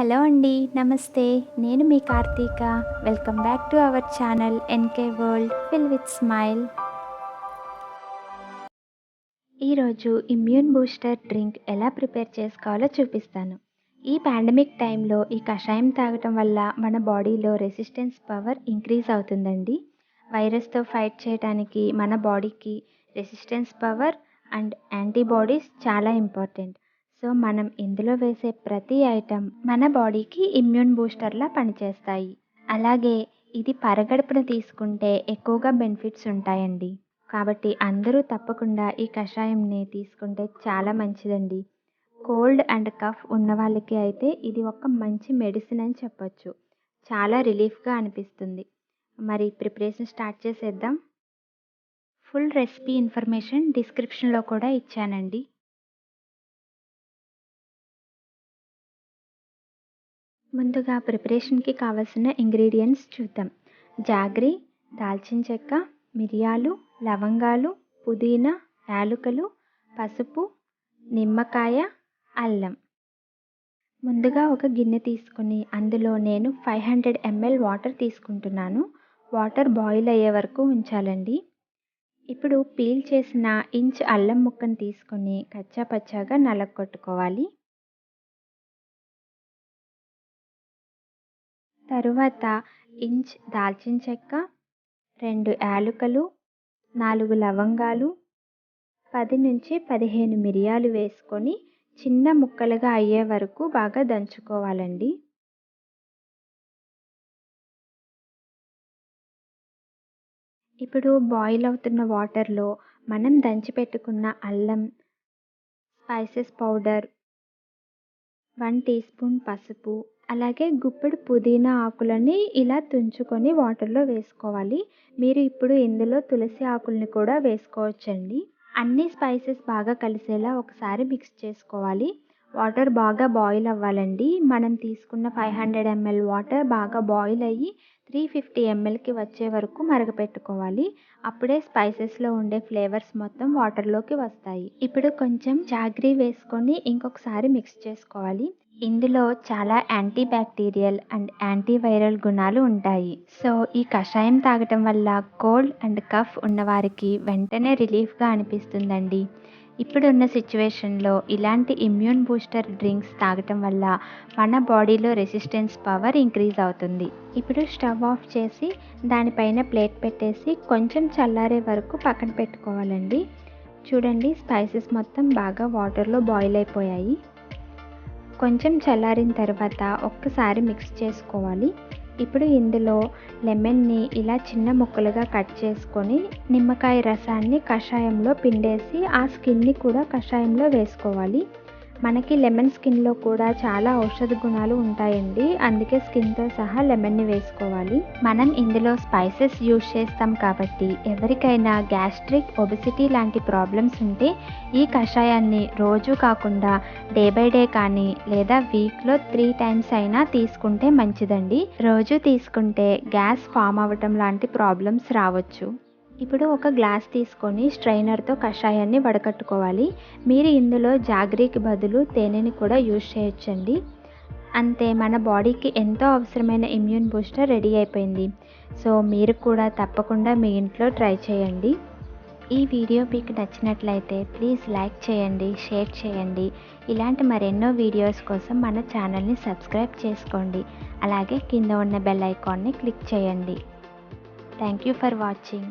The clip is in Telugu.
హలో అండి, నమస్తే. నేను మీ Karthika. Welcome back to our channel NK world fill with smile. ఈరోజు ఇమ్యూన్ బూస్టర్ డ్రింక్ ఎలా ప్రిపేర్ చేసుకోవాలో చూపిస్తాను. ఈ పాండమిక్ టైంలో ఈ కషాయం తాగటం వల్ల మన బాడీలో రెసిస్టెన్స్ పవర్ ఇంక్రీజ్ అవుతుందండి. వైరస్తో ఫైట్ చేయడానికి మన బాడీకి రెసిస్టెన్స్ పవర్ అండ్ యాంటీబాడీస్ చాలా ఇంపార్టెంట్. సో మనం ఇందులో వేసే ప్రతి ఐటెం మన బాడీకి ఇమ్యూన్ బూస్టర్లా పనిచేస్తాయి. అలాగే ఇది పరగడుపున తీసుకుంటే ఎక్కువగా బెనిఫిట్స్ ఉంటాయండి. కాబట్టి అందరూ తప్పకుండా ఈ కషాయంని తీసుకుంటే చాలా మంచిదండి. కోల్డ్ అండ్ కఫ్ ఉన్న వాళ్ళకి అయితే ఇది ఒక మంచి మెడిసిన్ అని చెప్పొచ్చు. చాలా రిలీఫ్గా అనిపిస్తుంది. మరి ప్రిపరేషన్ స్టార్ట్ చేసేద్దాం. ఫుల్ రెసిపీ ఇన్ఫర్మేషన్ డిస్క్రిప్షన్లో కూడా ఇచ్చానండి. ముందుగా ప్రిపరేషన్కి కావాల్సిన ఇంగ్రీడియంట్స్ చూద్దాం. జాగరీ, దాల్చిన చెక్క, మిరియాలు, లవంగాలు, పుదీనా, యాలకులు, పసుపు, నిమ్మకాయ, అల్లం. ముందుగా ఒక గిన్నె తీసుకుని అందులో నేను 500 ml వాటర్ తీసుకుంటున్నాను. వాటర్ బాయిల్ అయ్యే వరకు ఉంచాలండి. ఇప్పుడు పీల్ చేసిన ఇంచ్ అల్లం ముక్కను తీసుకొని కచ్చా పచ్చాగా నలగొట్టుకోవాలి. తరువాత ఇంచ్ దాల్చిన చెక్క, 2 యాలకులు, 4 లవంగాలు, 10 నుంచి 15 మిరియాలు వేసుకొని చిన్న ముక్కలుగా అయ్యే వరకు బాగా దంచుకోవాలండి. ఇప్పుడు బాయిల్ అవుతున్న వాటర్లో మనం దంచి పెట్టుకున్న అల్లం, స్పైసెస్ పౌడర్, 1 టీ స్పూన్ పసుపు, అలాగే గుప్పెడు పుదీనా ఆకులని ఇలా తుంచుకొని వాటర్లో వేసుకోవాలి. మీరు ఇప్పుడు ఇందులో తులసి ఆకుల్ని కూడా వేసుకోవచ్చండి. అన్ని స్పైసెస్ బాగా కలిసేలా ఒకసారి మిక్స్ చేసుకోవాలి. వాటర్ బాగా బాయిల్ అవ్వాలండి. మనం తీసుకున్న 500 ml వాటర్ బాగా బాయిల్ అయ్యి 350 mlకి వచ్చే వరకు మరగపెట్టుకోవాలి. అప్పుడే స్పైసెస్లో ఉండే ఫ్లేవర్స్ మొత్తం వాటర్లోకి వస్తాయి. ఇప్పుడు కొంచెం జాగరీ వేసుకొని ఇంకొకసారి మిక్స్ చేసుకోవాలి. ఇందులో చాలా యాంటీ బ్యాక్టీరియల్ అండ్ యాంటీవైరల్ గుణాలు ఉంటాయి. సో ఈ కషాయం తాగటం వల్ల కోల్డ్ అండ్ కఫ్ ఉన్నవారికి వెంటనే రిలీఫ్గా అనిపిస్తుందండి. ఇప్పుడున్న సిచ్యువేషన్లో ఇలాంటి ఇమ్యూన్ బూస్టర్ డ్రింక్స్ తాగటం వల్ల మన బాడీలో రెసిస్టెన్స్ పవర్ ఇంక్రీజ్ అవుతుంది. ఇప్పుడు స్టవ్ ఆఫ్ చేసి దానిపైన ప్లేట్ పెట్టేసి కొంచెం చల్లారే వరకు పక్కన పెట్టుకోవాలండి. చూడండి, స్పైసెస్ మొత్తం బాగా వాటర్లో బాయిల్ అయిపోయాయి. కొంచెం చల్లారిన తర్వాత ఒక్కసారి మిక్స్ చేసుకోవాలి. ఇప్పుడు ఇందులో లెమన్ని ఇలా చిన్న ముక్కలుగా కట్ చేసుకొని నిమ్మకాయ రసాన్ని కషాయంలో పిండేసి ఆ స్కిన్ని కూడా కషాయంలో వేసుకోవాలి. మనకి లెమన్ స్కిన్లో కూడా చాలా ఔషధ గుణాలు ఉంటాయండి. అందుకే స్కిన్తో సహా లెమన్ని వేసుకోవాలి. మనం ఇందులో స్పైసెస్ యూజ్ చేస్తాం కాబట్టి ఎవరికైనా గ్యాస్ట్రిక్, ఒబెసిటీ లాంటి ప్రాబ్లమ్స్ ఉంటే ఈ కషాయాన్ని రోజు కాకుండా డే బై డే కానీ లేదా వీక్లో 3 times అయినా తీసుకుంటే మంచిదండి. రోజు తీసుకుంటే గ్యాస్ ఫామ్ అవ్వటం లాంటి ప్రాబ్లమ్స్ రావచ్చు. ఇప్పుడు ఒక గ్లాస్ తీసుకొని స్ట్రైనర్తో కషాయాన్ని వడకట్టుకోవాలి. మీరు ఇందులో జాగరీకి బదులు తేనెని కూడా యూజ్ చేయొచ్చండి. అంతే, మన బాడీకి ఎంతో అవసరమైన ఇమ్యూన్ బూస్టర్ రెడీ అయిపోయింది. సో మీరు కూడా తప్పకుండా మీ ఇంట్లో ట్రై చేయండి. ఈ వీడియో మీకు నచ్చినట్లయితే ప్లీజ్ లైక్ చేయండి, షేర్ చేయండి. ఇలాంటి మరెన్నో వీడియోస్ కోసం మన ఛానల్ని సబ్స్క్రైబ్ చేసుకోండి. అలాగే కింద ఉన్న బెల్ ఐకాన్ని క్లిక్ చేయండి. Thank you for watching.